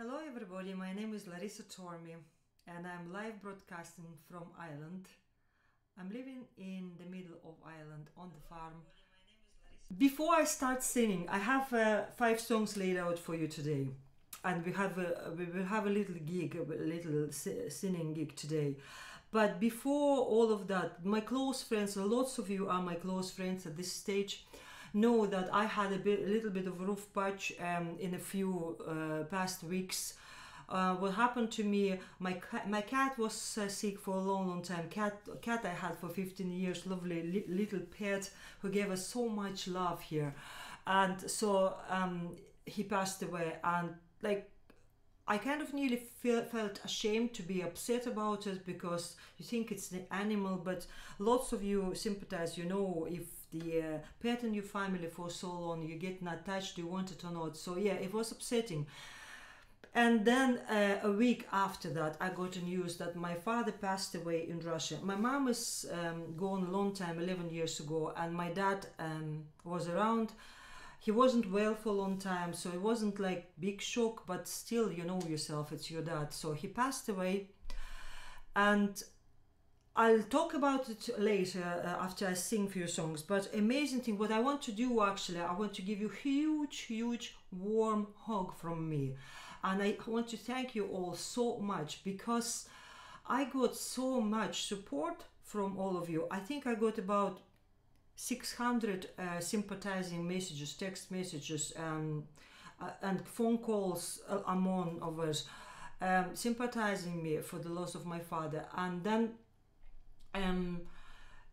Hello everybody, my name is Larissa Tormey and I'm live broadcasting from Ireland. I'm living in the middle of Ireland on the farm. Before I start singing, I have 5 songs laid out for you today. And we will have a little gig, a little singing gig today. But before all of that, my close friends, lots of you are my close friends at this stage, know that I had a little bit of a rough patch in a few past weeks. What happened to me, my cat was sick for a long time. Cat I had for 15 years, lovely little pet who gave us so much love here. And so he passed away, and like I kind of nearly felt ashamed to be upset about it, because you think it's the animal, but lots of you sympathize, you know, if the pet in your family for so long, you get not attached, you want it or not. So yeah, it was upsetting. And then a week after that, I got the news that my father passed away in Russia. My mom is gone a long time, 11 years ago, and my dad was around. He wasn't well for a long time, so it wasn't like big shock, but still, you know yourself, it's your dad. So he passed away, and I'll talk about it later after I sing a few songs. But amazing thing, what I want to do actually, I want to give you huge warm hug from me. And I want to thank you all so much, because I got so much support from all of you. I think I got about 600 sympathizing messages, text messages, and phone calls among of us, sympathizing me for the loss of my father. And then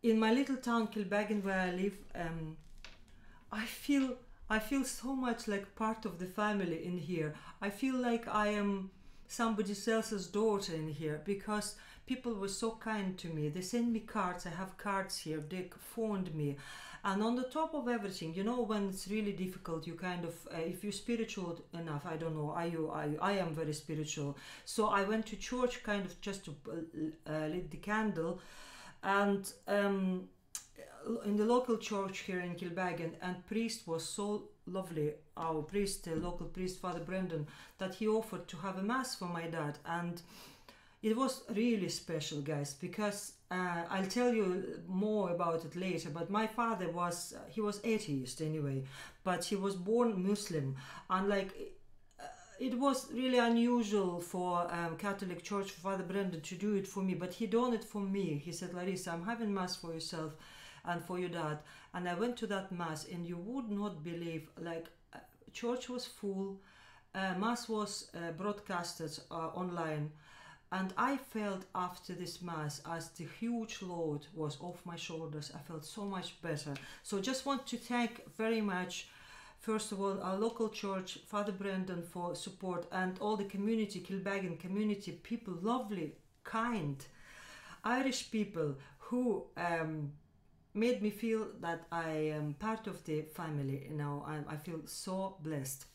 in my little town Kilbeggan, where I live, I feel so much like part of the family in here. I feel like I am somebody else's daughter in here, because people were so kind to me. They sent me cards. I have cards here. They phoned me. And on the top of everything, you know, when it's really difficult, you kind of, if you're spiritual enough, I don't know, I am very spiritual. So I went to church kind of just to lit the candle. And in the local church here in Kilbeggan, and priest was so lovely, our priest, local priest, Father Brendan, that he offered to have a mass for my dad. And it was really special, guys, because I'll tell you more about it later, but my father was, he was atheist anyway, but he was born Muslim, and like it was really unusual for Catholic Church, for Father Brendan to do it for me, but he done it for me. He said, Larissa, I'm having mass for yourself and for your dad. And I went to that mass, and you would not believe, like church was full, mass was broadcasted online, and I felt after this mass as the huge load was off my shoulders. I felt so much better. So just want to thank very much, first of all, our local church, Father Brendan, for support, and all the community, Kilbeggan community, people, lovely, kind, Irish people who made me feel that I am part of the family. You know, I feel so blessed.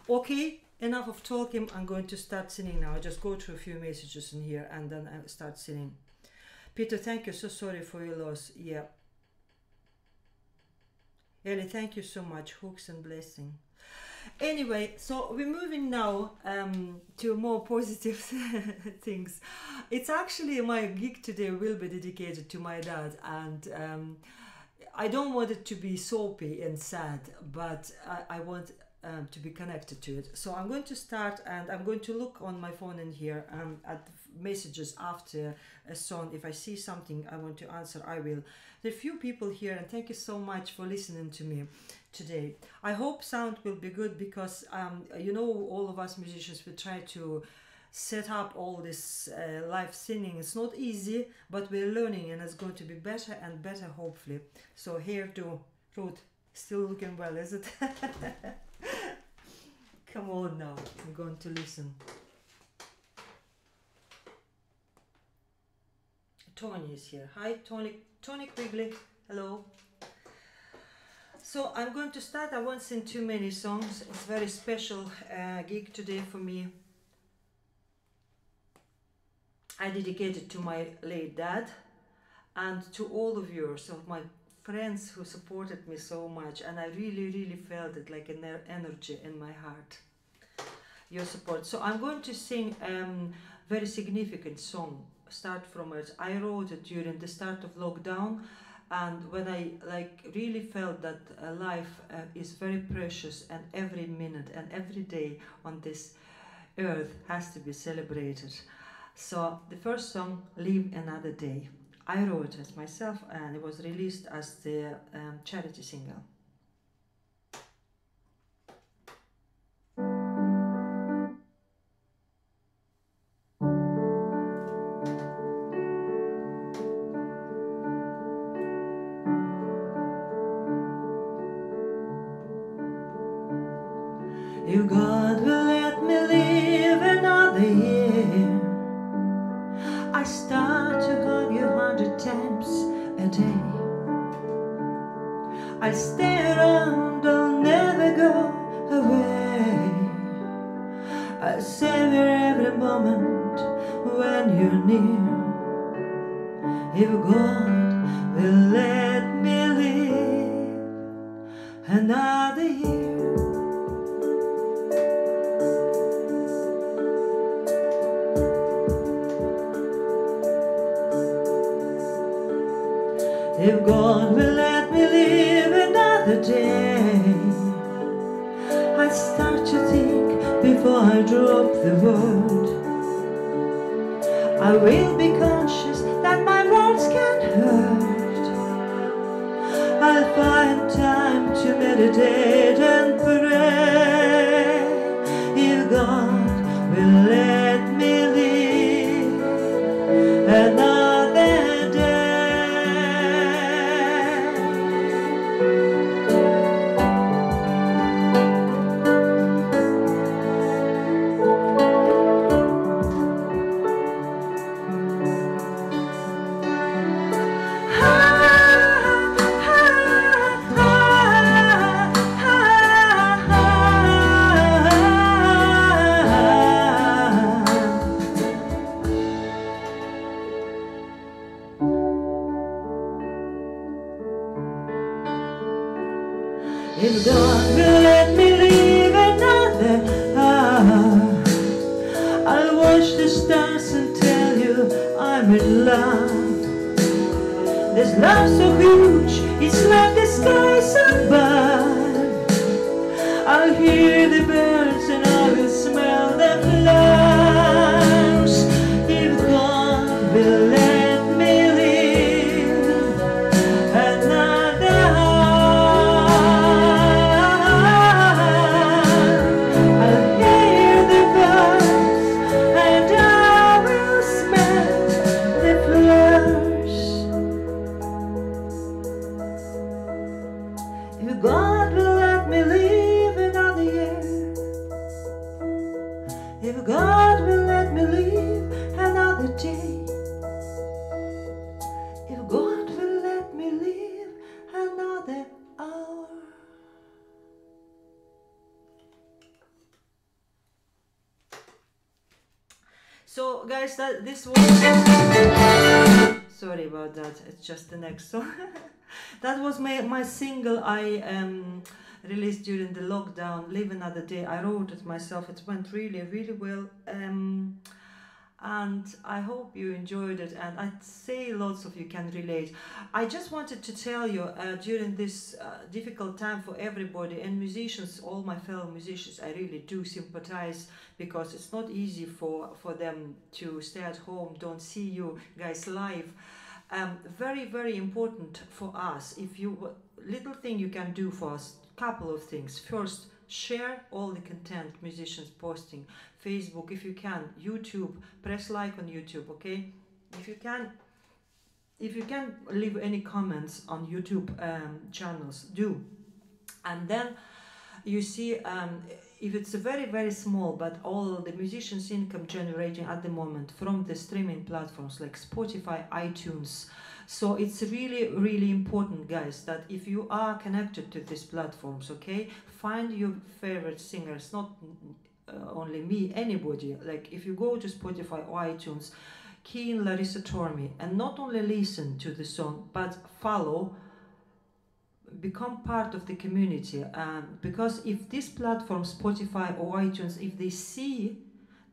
Okay, enough of talking. I'm going to start singing now. I just go through a few messages in here and then I start singing. Peter, thank you. So sorry for your loss. Yeah. Ellie, thank you so much. Hooks and blessing. Anyway, so we're moving now to more positive things. It's actually, my gig today will be dedicated to my dad, and I don't want it to be soapy and sad, but I want to be connected to it. So I'm going to start, and I'm going to look on my phone in here at messages after a song. If I see something I want to answer, I will. There are few people here, and thank you so much for listening to me today. I hope sound will be good, because you know, all of us musicians, we try to set up all this live singing. It's not easy, but we're learning, and it's going to be better and better, hopefully. So here to Ruth, still looking well, is it? Come on now, I'm going to listen. Tony is here. Hi Tony Quigley, hello. So I'm going to start. I won't sing too many songs. It's a very special gig today for me. I dedicate it to my late dad and to all of you, so my friends who supported me so much, and I really felt it like an energy in my heart. your support. So I'm going to sing very significant song. Start from it. I wrote it during the start of lockdown, and when I really felt that life is very precious, and every minute and every day on this earth has to be celebrated. So the first song, Live Another Day, I wrote it myself, and it was released as the charity single. If God will let me live another year, I start to hug you 100 times a day. I'll stay around, I'll never go away. I'll savor every moment when you're near. If God will let me live another year. If God will let me live another day, I start to think before I drop the word. I will be conscious that my words can hurt. I'll find time to meditate and pray. If God will let me live another day. If God will let me live another hour, I'll watch the stars and tell you I'm in love. This love so huge, it's like the skies above. I'll hear the birds and I will smell the flowers. If God will let me live another hour, I'll hear the birds and I will smell the flowers. If God will let me live another year, if God will let me live another day, if God will let me live another hour. So guys, this was sorry about that, it's just the next song. That was my single I released during the lockdown, Live Another Day. I wrote it myself. It went really well, and I hope you enjoyed it, and I'd say lots of you can relate. I just wanted to tell you, during this difficult time for everybody, and musicians, all my fellow musicians, I really do sympathize, because it's not easy for them to stay at home, don't see you guys live. Very important for us. If you little thing you can do for us, couple of things. First, share all the content musicians posting. Facebook, if you can. YouTube, press like on YouTube, okay? If you can leave any comments on YouTube channels, do. And then you see, if it's a very small, but all the musicians' income generating at the moment from the streaming platforms like Spotify, iTunes. So it's really important, guys, that if you are connected to these platforms, okay, find your favorite singers, not only me, anybody. Like if you go to Spotify or iTunes, key in Larissa Tormey, and not only listen to the song, but follow become part of the community, because if this platform, Spotify or iTunes, if they see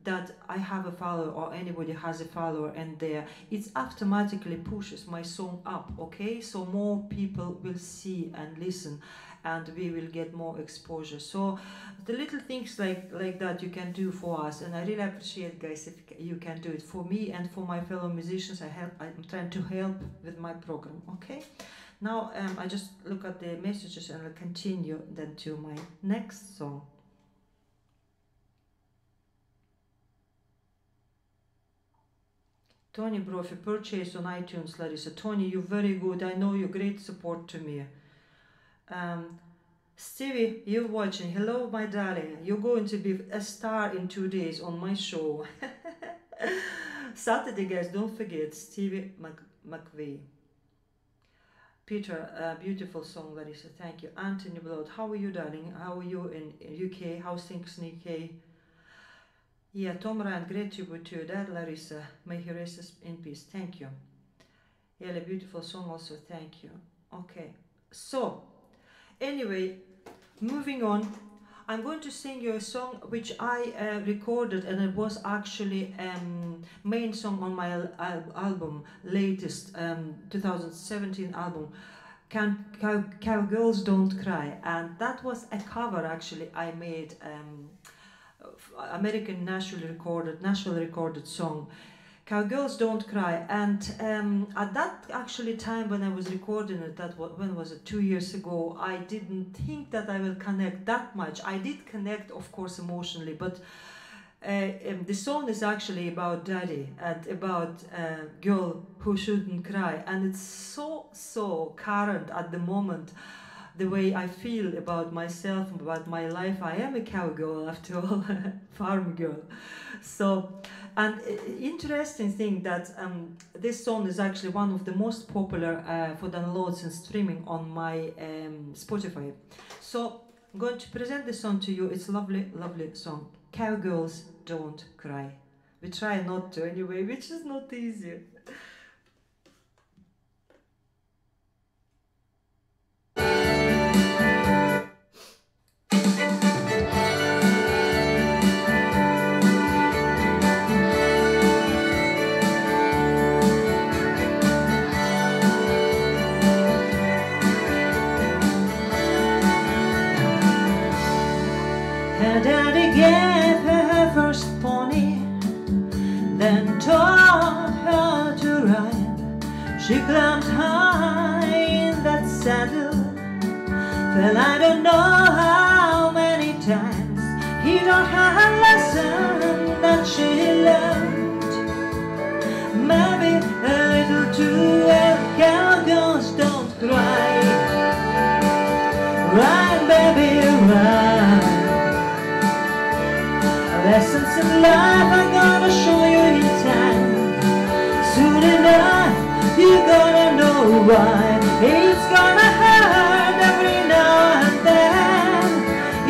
that I have a follower or anybody has a follower and there, it automatically pushes my song up, okay? So more people will see and listen, and we will get more exposure. So the little things like that you can do for us, and I really appreciate, guys, if you can do it for me and for my fellow musicians. I'm trying to help with my program, okay? Now I just look at the messages and I'll continue then to my next song. Tony Brophy, purchase on iTunes, Larissa. Tony, you're very good. I know you're great support to me. Stevie, you're watching. Hello, my darling. You're going to be a star in 2 days on my show. Saturday, guys, don't forget, Stevie McVeigh. Peter, beautiful song, Larissa. Thank you. Anthony Blood, how are you, darling? How are you in UK? How's things in UK? Yeah, Tom Ryan, great tribute to your dad, Larissa. May he rest in peace. Thank you. Yeah, a beautiful song also. Thank you. Okay. So, anyway, moving on. I'm going to sing you a song which I recorded, and it was actually main song on my album, latest 2017 album, Cowgirls Don't Cry. And that was a cover actually I made. American nationally recorded song, Cowgirls Don't Cry. And at that actually time when I was recording it, when was it, 2 years ago, I didn't think that I will connect that much. I did connect, of course, emotionally, but the song is actually about daddy and about a girl who shouldn't cry, and it's so current at the moment. The way I feel about myself, about my life. I am a cowgirl after all, farm girl. So, and interesting thing that this song is actually one of the most popular for downloads and streaming on my Spotify. So I'm going to present this song to you. It's a lovely, lovely song. Cowgirls Don't Cry. We try not to anyway, which is not easy. Her daddy gave her her first pony, then taught her to ride. She climbed high in that saddle, fell I don't know how many times. He taught her a lesson that she learned, maybe a little too well. Cowgirls don't cry, ride baby ride. Lessons in life I'm gonna show you in time. Soon enough you're gonna know why. It's gonna hurt every now and then.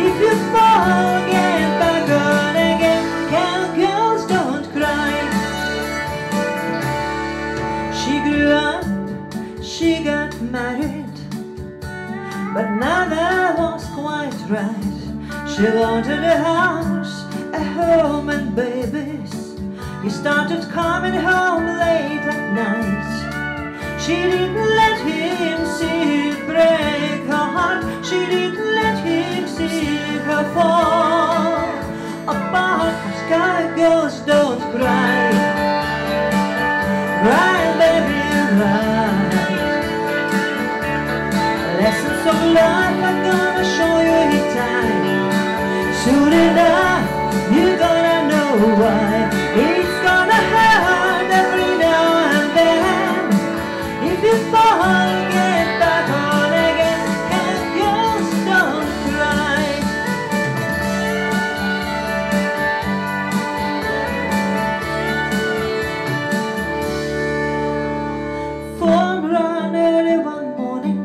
If you fall, get back on again. Cowgirls don't cry. She grew up, she got married, but never was quite right. She wanted a house, a home and babies. He started coming home late at night. She didn't let him see it break her heart. She didn't let him see her fall apart. Cowgirls don't cry, cry baby cry. Lessons of life I'm gonna show you in time. Soon enough you're gonna know why. It's gonna hurt every now and then. If you fall, get back on again. Cowgirls don't cry. Phone rang early one morning.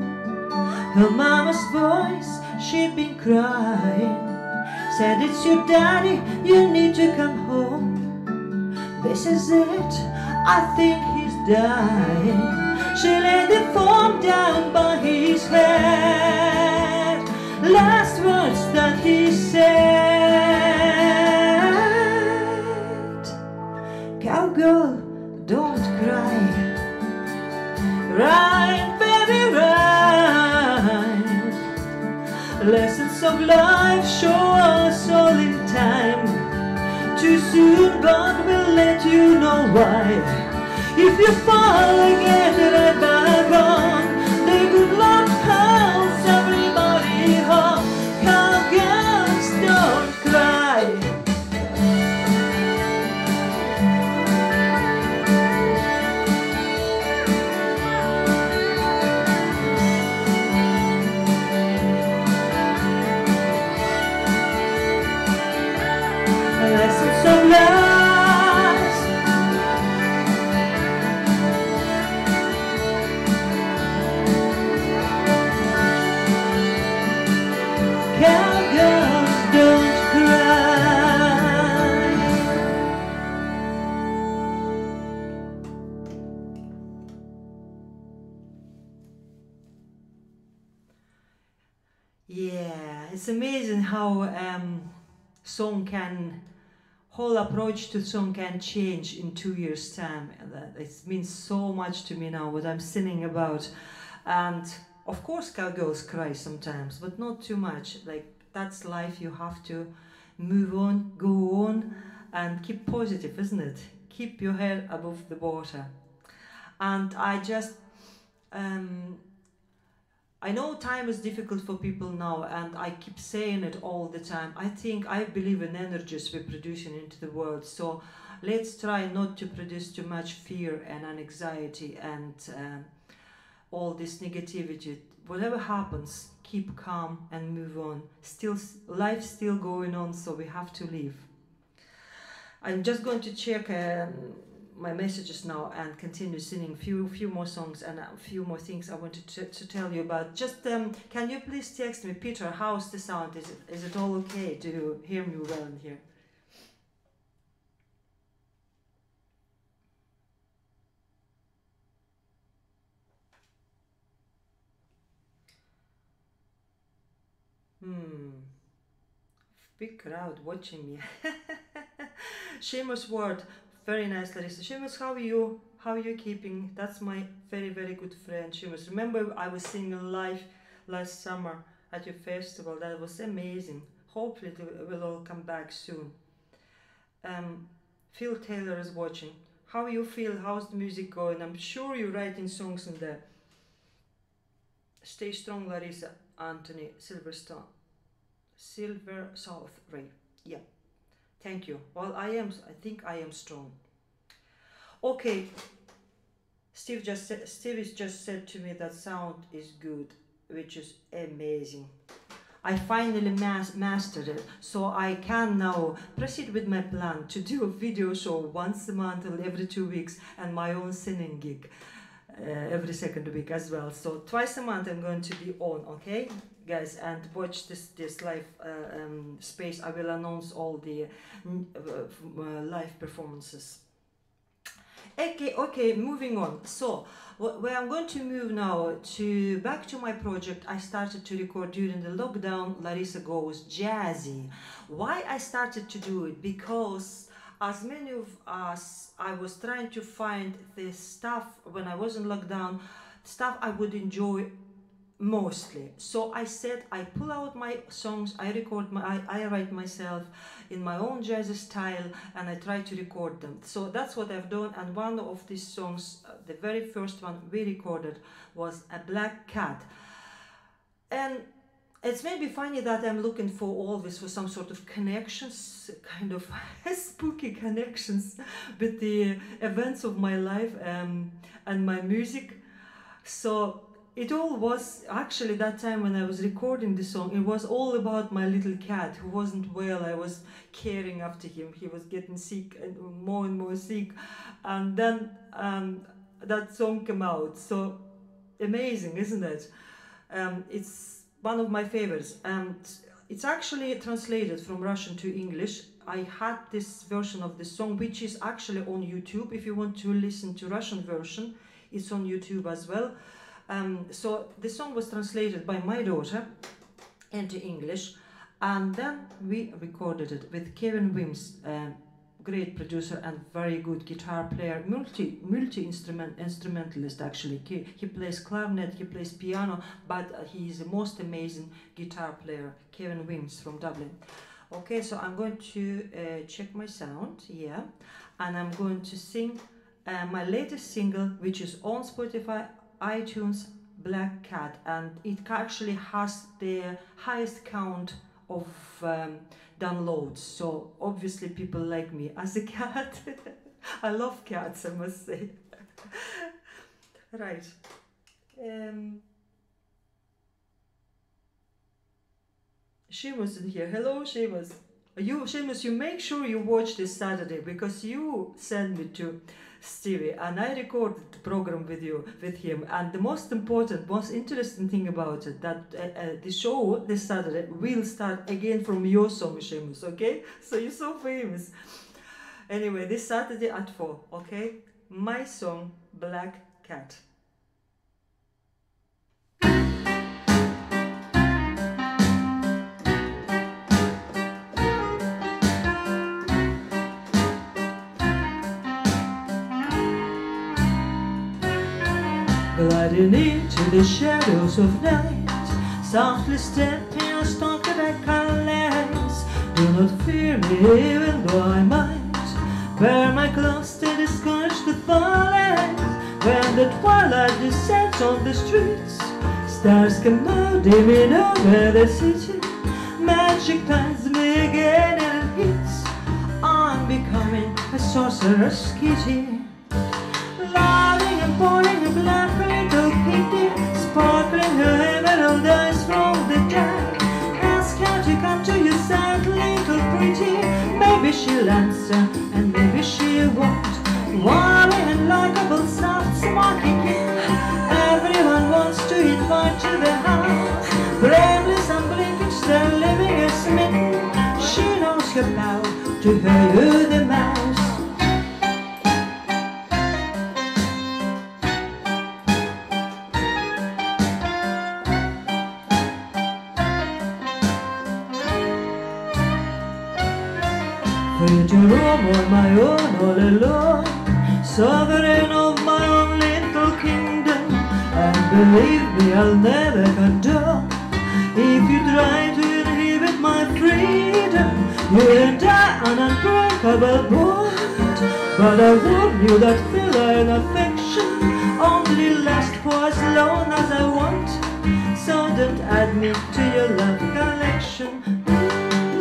Her mama's voice, she'd been crying. Said, it's your daddy, you need to come home. This is it, I think he's dying. She laid the phone down by his head. Last words that he said: cowgirl, don't cry. Right, baby, right. Lessons of life show us all in time. Too soon, but we'll let you know why. If you fall again, right back on. The good luck calls everybody home. Cowgirls, don't cry. Lessons of life. Cowgirls, don't cry. Yeah, it's amazing how song can, whole approach to song can change in 2 years' time. It means so much to me now what I'm singing about. And of course cowgirls cry sometimes, but not too much. Like, that's life, you have to move on, go on, and keep positive, isn't it? Keep your head above the water. And I just, I know time is difficult for people now, and I keep saying it all the time. I believe in energies we're producing into the world, so let's try not to produce too much fear and anxiety and all this negativity. Whatever happens, keep calm and move on. Still, life's still going on, so we have to live. I'm just going to check my messages now and continue singing few more songs and a few more things I wanted to tell you about. Just can you please text me, Peter, how's the sound? Is it all okay? Do you hear me well in here? Big crowd watching me. Seamus Ward, very nice, Larissa. Seamus, how are you? How are you keeping? That's my very, very good friend, Seamus. Remember, I was singing live last summer at your festival. That was amazing. Hopefully it will all come back soon. Phil Taylor is watching. How you feel? How's the music going? I'm sure you're writing songs in there. Stay strong, Larissa. Anthony Silverstone. Silver South Ray. Yeah. Thank you. Well, I think I am strong. Okay. Steve just said to me that sound is good, which is amazing. I finally mastered it, so I can now proceed with my plan to do a video show once a month or every 2 weeks, and my own singing gig every second week as well. So twice a month I'm going to be on, okay, guys, and watch this live space. I will announce all the live performances. Okay, moving on. So where I'm going to move now to back to my project I started to record during the lockdown, Larissa Goes Jazzy. Why I started to do it? Because as many of us, I was trying to find the stuff when I was in lockdown, stuff I would enjoy mostly. So I said I pull out my songs, I write myself in my own jazzy style, and I try to record them. So that's what I've done, and one of these songs, the very first one we recorded, was A Black Cat. And it's maybe funny that I'm looking for always for some sort of connections, kind of spooky connections with the events of my life and my music. So it all was actually that time when I was recording the song, it was all about my little cat who wasn't well. I was caring after him. He was getting sick and more sick. And then that song came out. So amazing, isn't it? It's one of my favorites. And it's actually translated from Russian to English. I had this version of the song, which is actually on YouTube. If you want to listen to Russian version, It's on YouTube as well. So the song was translated by my daughter into English, and then we recorded it with Kevin Wims, great producer and very good guitar player, instrumentalist actually. He plays clarinet, he plays piano, but he is the most amazing guitar player, Kevin Wims from Dublin. Okay, so I'm going to check my sound, yeah, and I'm going to sing my latest single, which is on Spotify, iTunes, Black Cat, and it actually has the highest count of downloads, so obviously people like me as a cat. I love cats, I must say. Right. Seamus in here. Hello, Seamus. Seamus, you make sure you watch this Saturday, because you sent me to Stevie and I recorded the program with him, and the most important, most interesting thing about it, that the show this Saturday will start again from your song, Seamus, okay? So you're so famous. Anyway, this Saturday at 4, okay? My song, Black Cat. Gliding into the shadows of night, softly stepping on stalking back our lies. Do not fear me, even though I might wear my clothes to discourage the falling. When the twilight descends on the streets, stars come out dimming over the city. Magic finds me again and it hits. I'm becoming a sorcerer's kitty. Loving and pouring a black little kitty, sparkling her emerald eyes from the dark. Ask her to come to your side, little pretty. Maybe she'll answer and maybe she won't. Warm and likable, soft, smoky kid. Everyone wants to invite to the house. Blameless and blinking, still living a smitten. She knows her power to her you the mouse. Free to roam on my own all alone, sovereign of my own little kingdom. And believe me, I'll never condone if you try to inhibit my freedom. You'll die an unbreakable bond, but I warn you that feline affection only lasts for as long as I want. So don't add me to your love collection.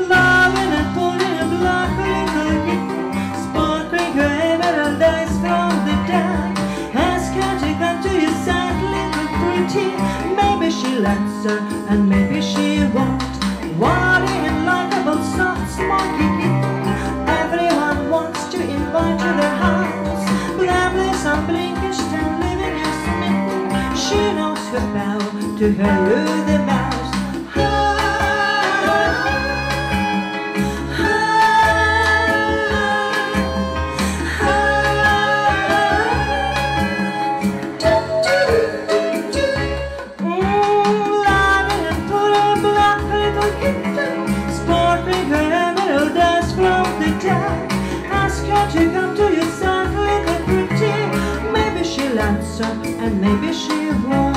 Loving and pulling a black little kitten, sparkling her emerald eyes from the dark. Ask her to come to your side, little pretty. Maybe she'll answer and maybe she won't. Wily and likable, soft, smoky kitten. Everyone wants to invite to their house. Blameless and blinking, still living your smitten. She knows her power to her you the mouse. To come to your side, little pretty. Maybe she'll answer and maybe she won't.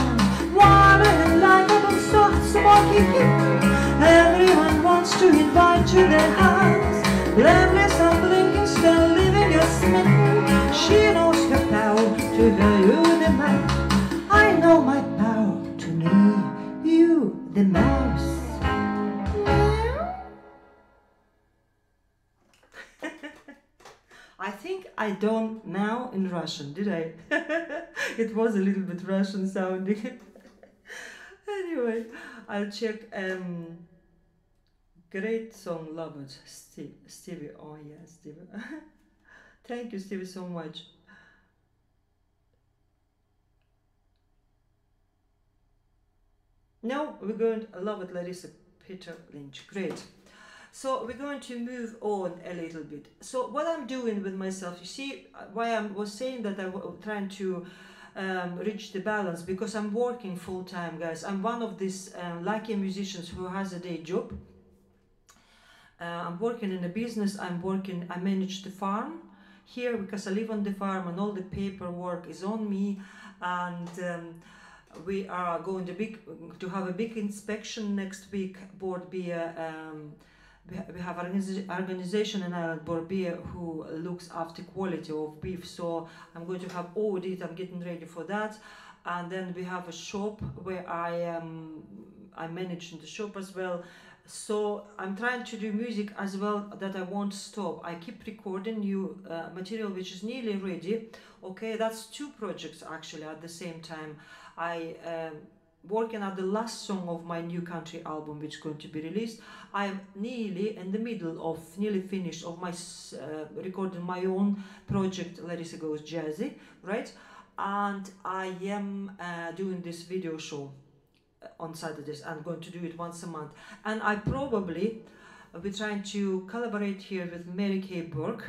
Warm and likable, soft, smoky kitten. Everyone wants to invite to their house. Blameless and blinking, still living a smitten. She knows her power to her you the mouse. I know my power to me, you the mouse. I think I don't now in Russian, did I? It was a little bit Russian sounding. Anyway, I'll check. Great song, love it. Stevie, oh yeah, Stevie. Thank you, Stevie, so much. Now we're going to love it, Larissa Peter Lynch. Great. So we're going to move on a little bit. So what I'm doing with myself, you see why I was saying that I'm trying to reach the balance, because I'm working full-time, guys. I'm one of these lucky musicians who has a day job. I'm working in a business. I manage the farm here because I live on the farm, and all the paperwork is on me. And we are going to have a big inspection next week. We have an organization in Ireland, Borbia, who looks after quality of beef. So I'm going to have audit. I'm getting ready for that. And then we have a shop where I manage in the shop as well. So I'm trying to do music as well, that I won't stop. I keep recording new material which is nearly ready. Okay, that's 2 projects actually at the same time. I working at the last song of my new country album, which is going to be released. I'm nearly in the middle of, nearly finished of my recording my own project, Larissa Goes Jazzy, right? And I am doing this video show on Saturdays. I'm going to do it once a month, and I probably will be trying to collaborate here with Mary Kay Burke.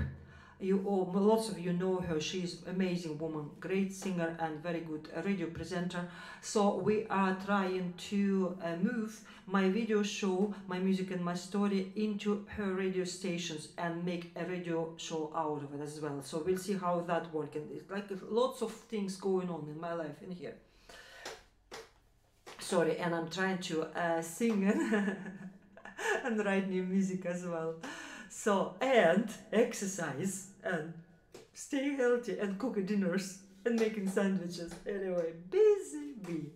Lots of you know her. She's an amazing woman, great singer and very good radio presenter. So we are trying to move my video show, my music and my story into her radio stations and make a radio show out of it as well. So we'll see how that works. And it's like lots of things going on in my life in here. Sorry, and I'm trying to sing and write new music as well. So, and exercise and stay healthy and cook dinners and making sandwiches. Anyway, busy bee.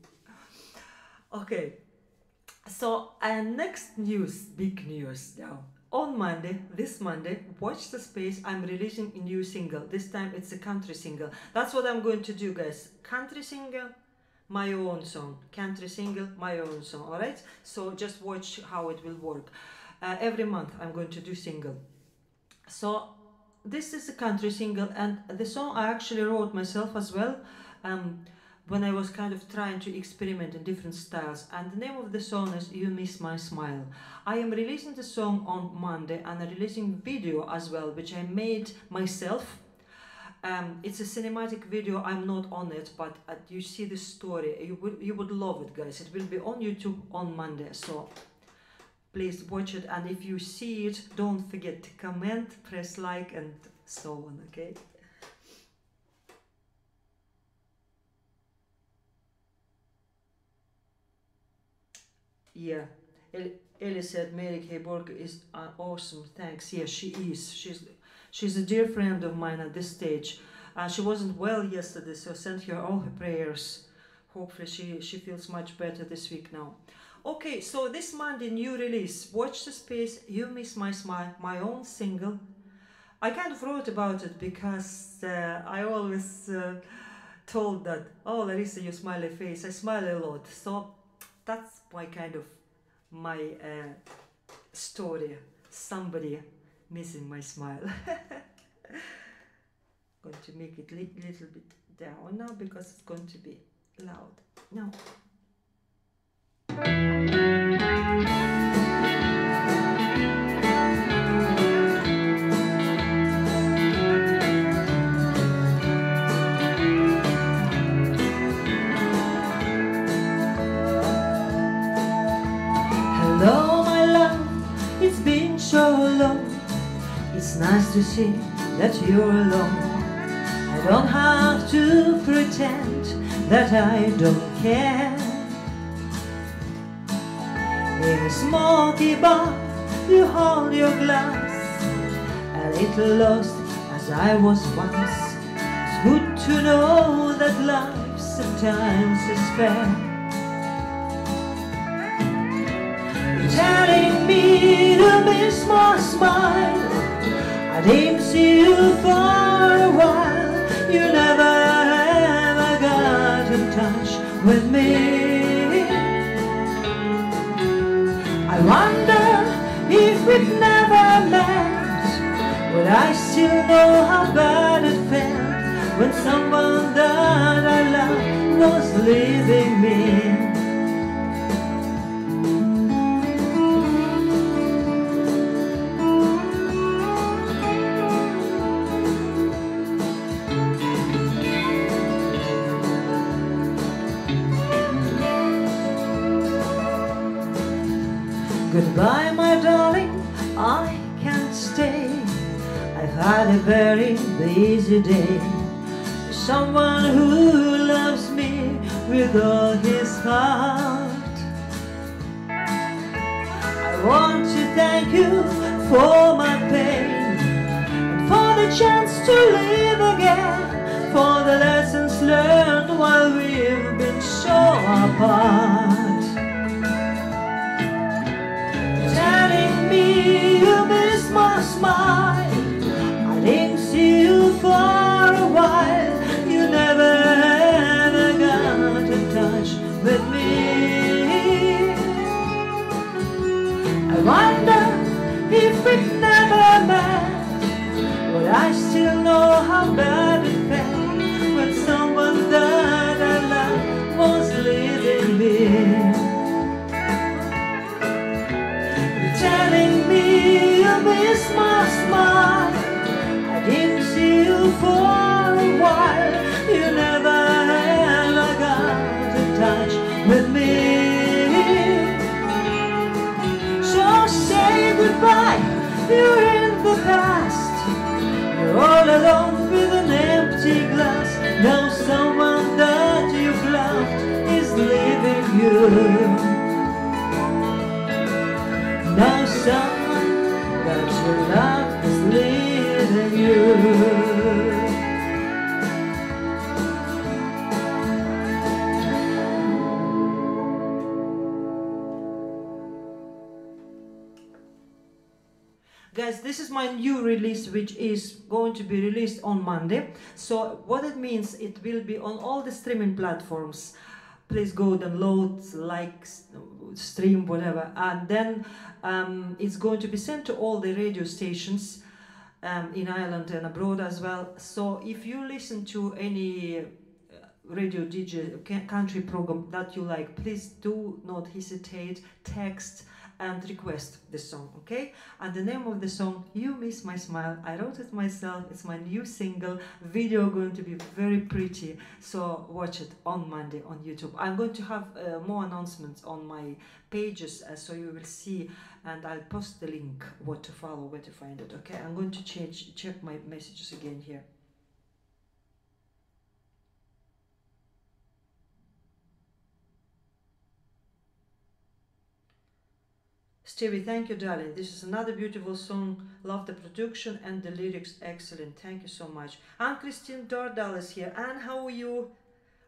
Okay, so next news, big news now. On Monday, this Monday, watch the space, I'm releasing a new single. This time it's a country single. That's what I'm going to do, guys. Country single, my own song. Country single, my own song. All right, so just watch how it will work. Every month I'm going to do single. So this is a country single, and the song I actually wrote myself as well, when I was kind of trying to experiment in different styles. And the name of the song is You Miss My Smile. I am releasing the song on Monday, and I'm releasing video as well, which I made myself. It's a cinematic video. I'm not on it, but you see the story. You would love it, guys. It will be on YouTube on Monday, so please watch it. And if you see it, don't forget to comment, press like, and so on. Okay. Yeah, Ellie said Mary Kay Burke is awesome. Thanks. Yeah, she is. She's a dear friend of mine at this stage. She wasn't well yesterday, so I sent her all her prayers. Hopefully she feels much better this week now. Okay, so this Monday, new release. Watch the space, You Miss My Smile, my own single. I kind of wrote about it because I always told that, oh, Larissa, you smiley face. I smile a lot. So that's my story. Somebody missing my smile. Going to make it little bit down now because it's going to be loud. Now. Hello, my love, it's been so long. It's nice to see that you're alone. I don't have to pretend that I don't care. In a smoky bar, you hold your glass, a little lost as I was once. It's good to know that life sometimes is fair. You're telling me to miss my smile. I didn't see you for a while. You never ever got in touch with me. I wonder if we'd never met, would I still know how bad it felt when someone that I loved was leaving me. Goodbye, my darling, I can't stay. I've had a very busy day. Someone who loves me with all his heart. I want to thank you for my pain, and for the chance to live again, for the lessons learned while we've been so apart. Telling me you miss my smile, I didn't see you for a while. You never ever got in touch with me. I wonder if we never met, would I still know how bad it felt when someone that I loved was leaving me. You're telling me you miss my smile, I didn't see you for a while. You never ever got in touch with me. So say goodbye, you're in the past. You're all alone with an empty glass. Now someone that you've loved is leaving you. Now someone that you love is leaving you. Guys, this is my new release, which is going to be released on Monday. So what it means, it will be on all the streaming platforms. Please go download, like, stream, whatever. And then it's going to be sent to all the radio stations in Ireland and abroad as well. So if you listen to any radio DJ country program that you like, please do not hesitate, text and request the song, okay? And the name of the song, You Miss My Smile. I wrote it myself. It's my new single. Video going to be very pretty, so watch it on Monday on YouTube. I'm going to have more announcements on my pages, so you will see, and I'll post the link, what to follow, where to find it, okay? I'm going to check my messages again here. Stevie, thank you, darling. This is another beautiful song. Love the production and the lyrics. Excellent. Thank you so much. And Christine Dordal is here. Anne, how are you?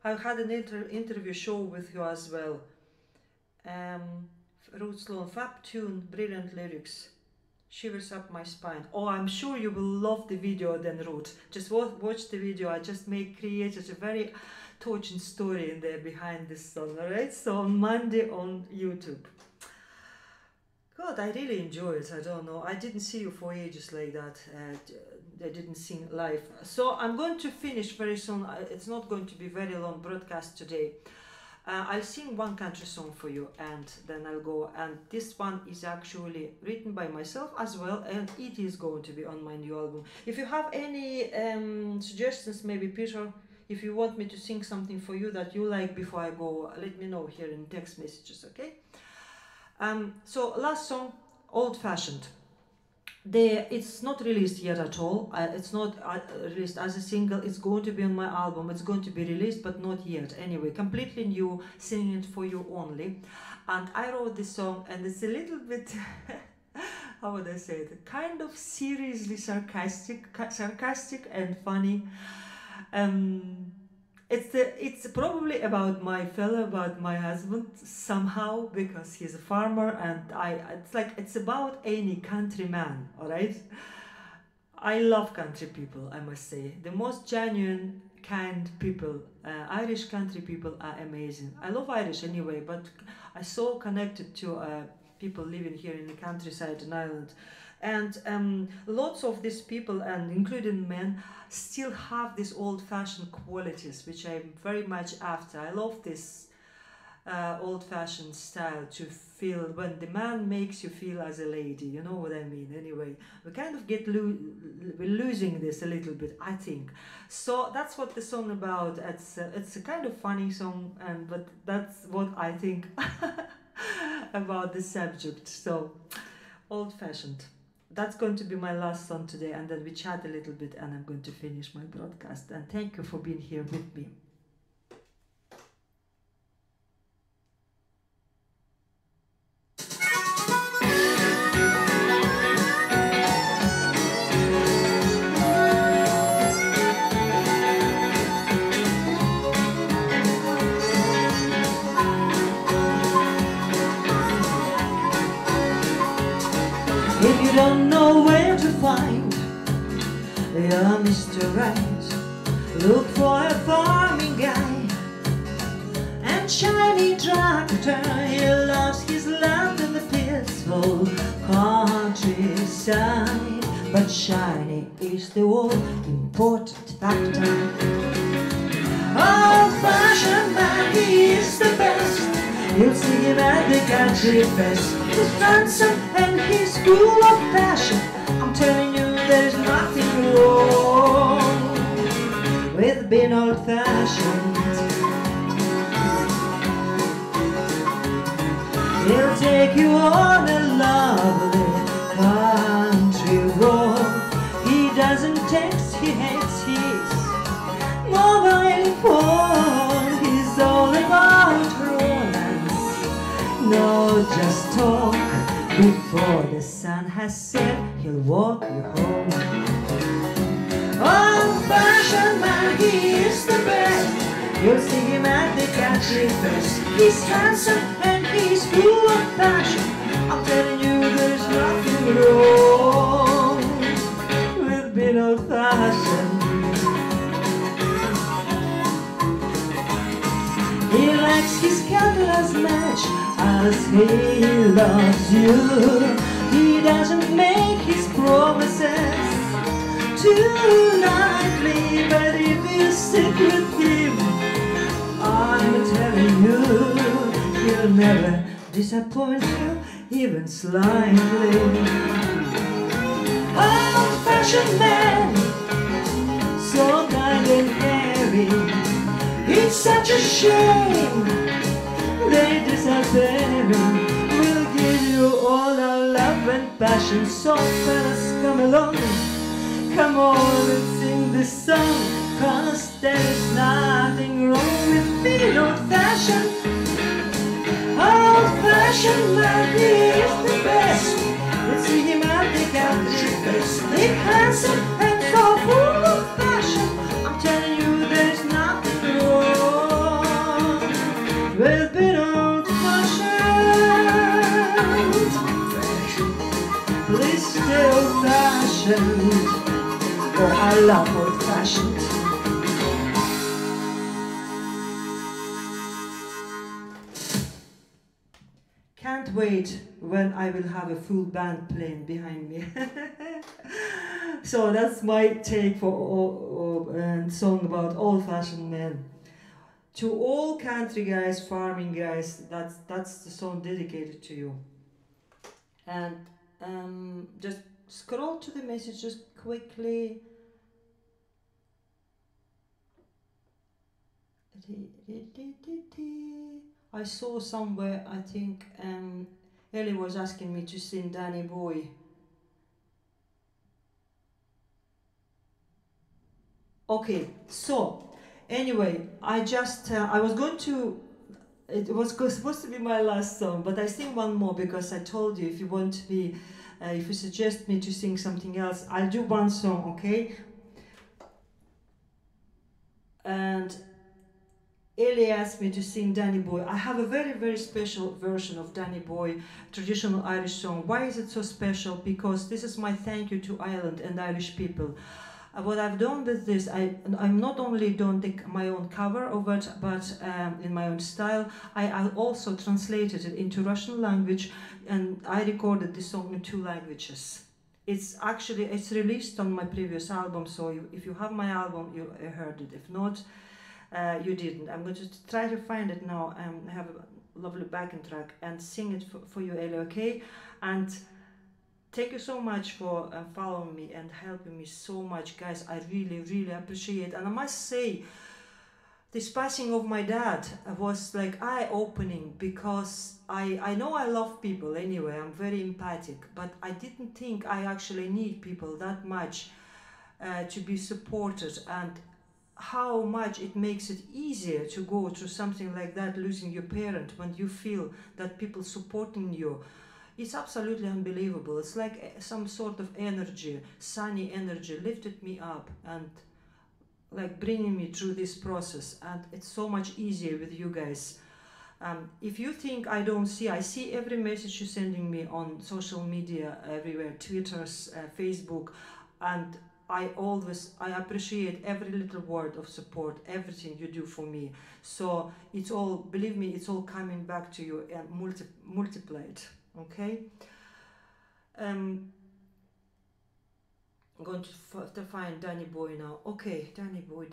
I've had an interview show with you as well. Ruth Sloan, fab tune, brilliant lyrics. Shivers up my spine. Oh, I'm sure you will love the video then, Ruth. Just watch the video. I just created a very touching story in there behind this song, alright? So on Monday on YouTube. God, I really enjoy it. I don't know. I didn't see you for ages like that. I didn't sing live. So I'm going to finish very soon. It's not going to be very long broadcast today. I'll sing one country song for you and then I'll go. And this one is actually written by myself as well, and it is going to be on my new album. If you have any suggestions, maybe Peter, if you want me to sing something for you that you like before I go, let me know here in text messages, okay? So last song, Old Fashioned. It's not released yet at all. It's not released as a single. It's going to be on my album. It's going to be released, but not yet. Anyway, completely new, singing it for you only. And I wrote this song, and it's a little bit, how would I say it? Kind of seriously sarcastic and funny. It's probably about my husband somehow, because he's a farmer, and it's about any countryman, all right? I love country people, I must say. The most genuine, kind people. Irish country people are amazing. I love Irish anyway, but I'm so connected to people living here in the countryside in Ireland. And lots of these people, and including men, still have these old-fashioned qualities, which I'm very much after. I love this old-fashioned style to feel, when the man makes you feel as a lady, you know what I mean? Anyway, we kind of we're losing this a little bit, I think. So that's what the song about. It's a kind of funny song, but that's what I think. about the subject. So, old-fashioned. That's going to be my last song today, and then we chat a little bit, and I'm going to finish my broadcast. And thank you for being here with me. If you don't know where to find your Mr. Right, look for a farming guy and shiny tractor. He loves his land in the peaceful countryside, but shiny is the all important factor. Old-fashioned man, he is the best. You'll see him at the country fest. He's handsome and he's full of passion. I'm telling you, there's nothing wrong with being old-fashioned. He'll take you on a lovely country road. He doesn't text, he hates his mobile phone. He's all about romance, no, just talk. Before the sun has set, he'll walk you home. Old-fashioned man, he is the best. You'll see him at the country fest. He's handsome and he's full of passion. I'm telling you, there's nothing wrong with being old-fashioned. He likes his candle as much as he loves you. He doesn't make his promises too lightly, but if you stick with him, I'm telling you, he'll never disappoint you, even slightly. Old-fashioned man, so kind and caring. It's such a shame they disappear. We'll give you all our love and passion. So fellas, come along, come on and sing this song, 'cause there's nothing wrong with being old-fashioned. Old-fashioned man, he is the best. Let's see him at the country fest. Big, handsome and so full of passion. I'm telling you, there's nothing wrong with being old-fashioned. Please stay old-fashioned, for I love old-fashioned. Can't wait when I will have a full band playing behind me. So that's my take for a song about old-fashioned men. To all country guys, farming guys, that's the song dedicated to you. And just scroll to the messages quickly. I saw somewhere, I think Ellie was asking me to sing Danny Boy. Okay, so anyway, I was going to, it was supposed to be my last song, but I sing one more because I told you if you want me, if you suggest me to sing something else, I'll do one song, okay? And Ellie asked me to sing Danny Boy. I have a very, very special version of Danny Boy, traditional Irish song. Why is it so special? Because this is my thank you to Ireland and Irish people. What I've done with this, I'm not only doing my own cover of it, but in my own style, I also translated it into Russian language, and I recorded this song in 2 languages. It's released on my previous album, so if you have my album, you heard it. If not, you didn't. I'm going to try to find it now. I have a lovely backing track and sing it for you, Ellie, okay? And thank you so much for following me and helping me so much, guys. I really, really appreciate it. And I must say, This passing of my dad was like eye-opening, because I know I love people anyway, I'm very empathic, but I didn't think I actually need people that much to be supported, and how much it makes it easier to go through something like that, losing your parent, when you feel that people supporting you. It's absolutely unbelievable. It's like some sort of energy, sunny energy, lifted me up and like bringing me through this process, and it's so much easier with you guys. If you think I don't see, I see every message you're sending me on social media everywhere, Twitters, Facebook, and I appreciate every little word of support, everything you do for me. So it's all, believe me, it's all coming back to you and multiplied, okay? I'm going to find Danny Boy now. Okay, Danny Boy.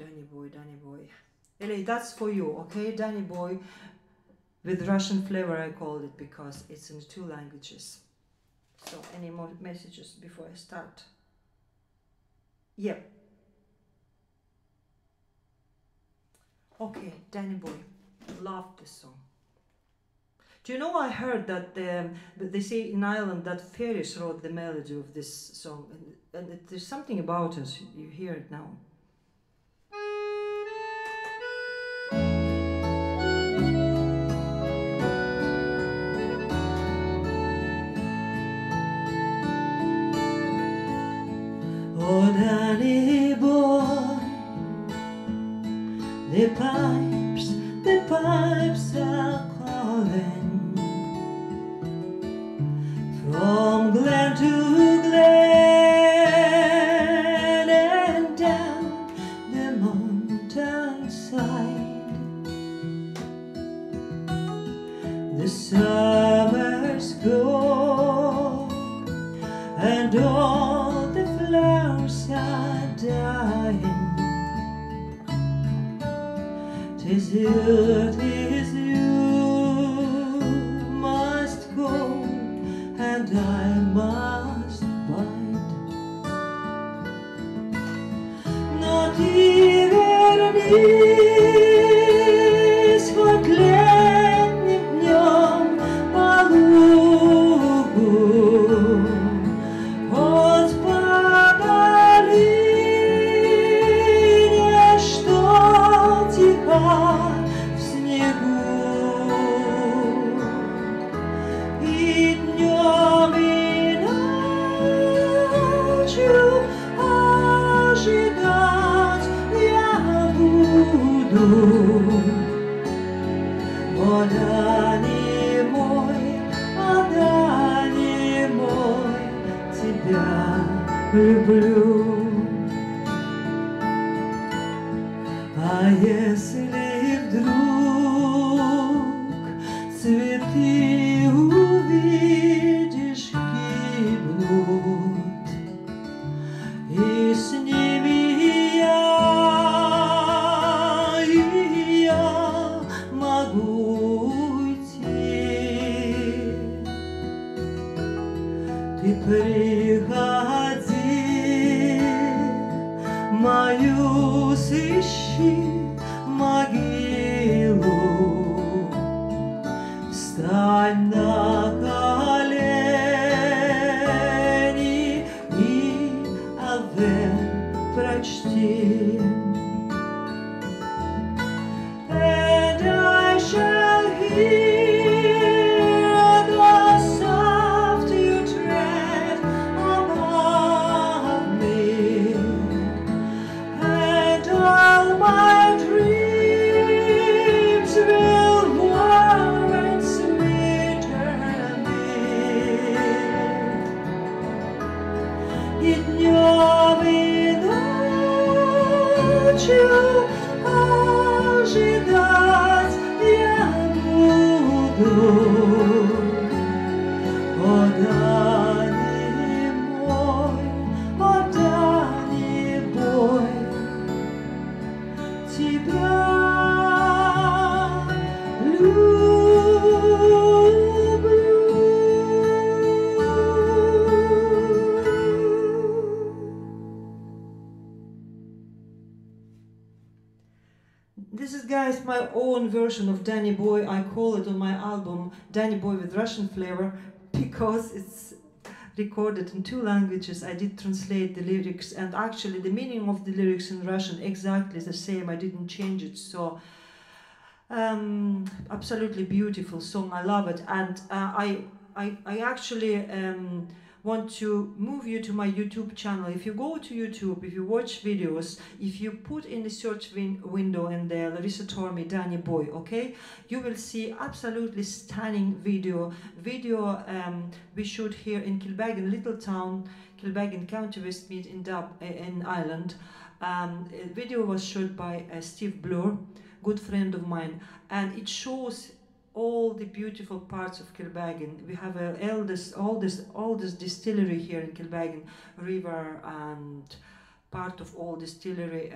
Ellie, that's for you, okay? Danny Boy with Russian flavor, I called it, because it's in 2 languages. So any more messages before I start? Yep. Okay, Danny Boy, love this song. Do you know, I heard that they say in Ireland that Ferris wrote the melody of this song, and there's something about it, you hear it now. Oh, Danny boy, the pipes are calling from glen to glen and down the mountainside. The summer's gone and all the flowers are dying. 'Tis you must go, and I must bide. Not even is последним днем полугу от подолине, что тиха в снегу. И днем, и ночью ожидать я буду. О, Дани мой, тебя люблю. А если вдруг цветы увидишь гибнут, и с ними я могу уйти, ты приходи, мою сыщи могилу, встань на колени и аве прочти. And I shall hear the soft you tread above me, and all my dreams will once return me. И днем, и ночью ожидать я буду. О, Дани мой, о, Дани мой, тебя люблю. This is, guys, my own version of Danny Boy. I call it on my album Danny Boy with Russian flavor because it's recorded in 2 languages. I did translate the lyrics, and actually the meaning of the lyrics in Russian exactly the same. I didn't change it. So absolutely beautiful song. I love it, and I actually want to move you to my YouTube channel. If you go to YouTube, if you watch videos, if you put in the search window in there Larissa Tormey Danny Boy, okay, you will see absolutely stunning video we shoot here in Kilbeggan, little town, Kilbeggan, County Westmeath in Ireland. Video was shot by Steve Bloor, good friend of mine, and it shows all the beautiful parts of Kilbeggan. We have a oldest distillery here in Kilbeggan, river and part of all distillery.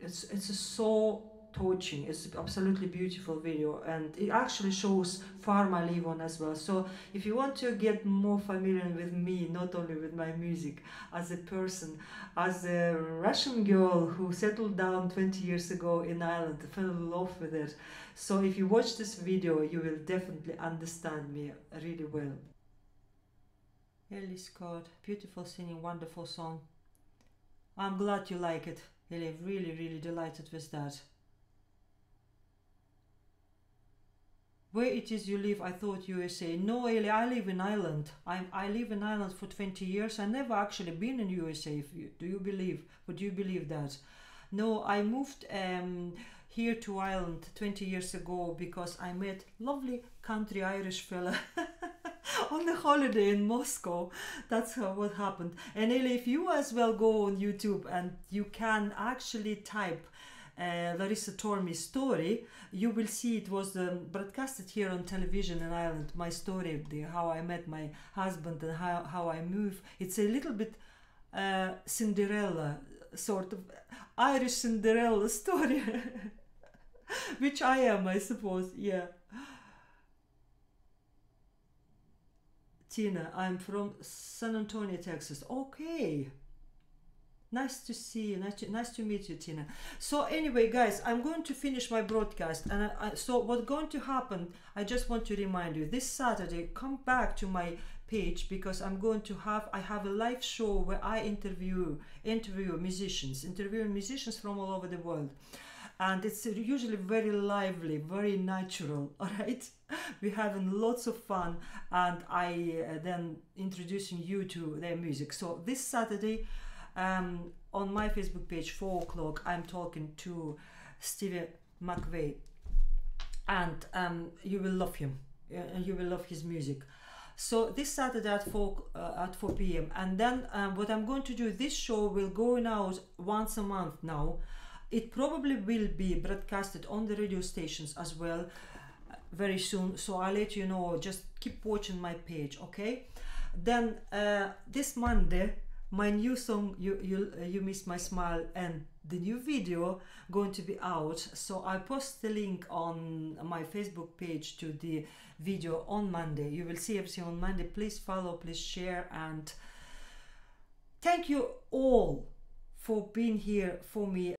It's so touching. It's absolutely beautiful video, and it actually shows farm I live on as well. So if you want to get more familiar with me, not only with my music, as a person, as a Russian girl who settled down 20 years ago in Ireland, fell in love with it. So if you watch this video, you will definitely understand me really well. Ellie Scott, beautiful singing, wonderful song. I'm glad you like it. Ellie, really delighted with that. Where it is you live? I thought USA. No, Ellie, I live in Ireland. I live in Ireland for 20 years. I never actually been in USA. Do you believe? Would you believe that? No, I moved here to Ireland 20 years ago because I met lovely country Irish fella on a holiday in Moscow. That's what happened. And Ellie, if you as well go on YouTube and you can actually type Larissa Tormey story, you will see it was broadcasted here on television in Ireland. My story, how I met my husband and how I moved. It's a little bit Cinderella, sort of Irish Cinderella story. Which I am, I suppose, yeah. Tina, I'm from San Antonio, Texas. Okay. Nice to see you. Nice to meet you, Tina. So anyway, guys, I'm going to finish my broadcast. And so what's going to happen, I just want to remind you, this Saturday, come back to my page because I have a live show where I interview musicians from all over the world. And it's usually very lively, very natural, all right? We're having lots of fun, and I then introducing you to their music. So this Saturday, on my Facebook page, 4 o'clock, I'm talking to Stevie McVeigh, and you will love him. You will love his music. So this Saturday at 4 p.m. And then what I'm going to do, this show will go out once a month now. It probably will be broadcasted on the radio stations as well very soon. So I'll let you know. Just keep watching my page, okay? Then this Monday, my new song, You Miss My Smile, and the new video going to be out. So I post the link on my Facebook page to the video on Monday. You will see everything on Monday. Please follow, please share, and thank you all for being here for me.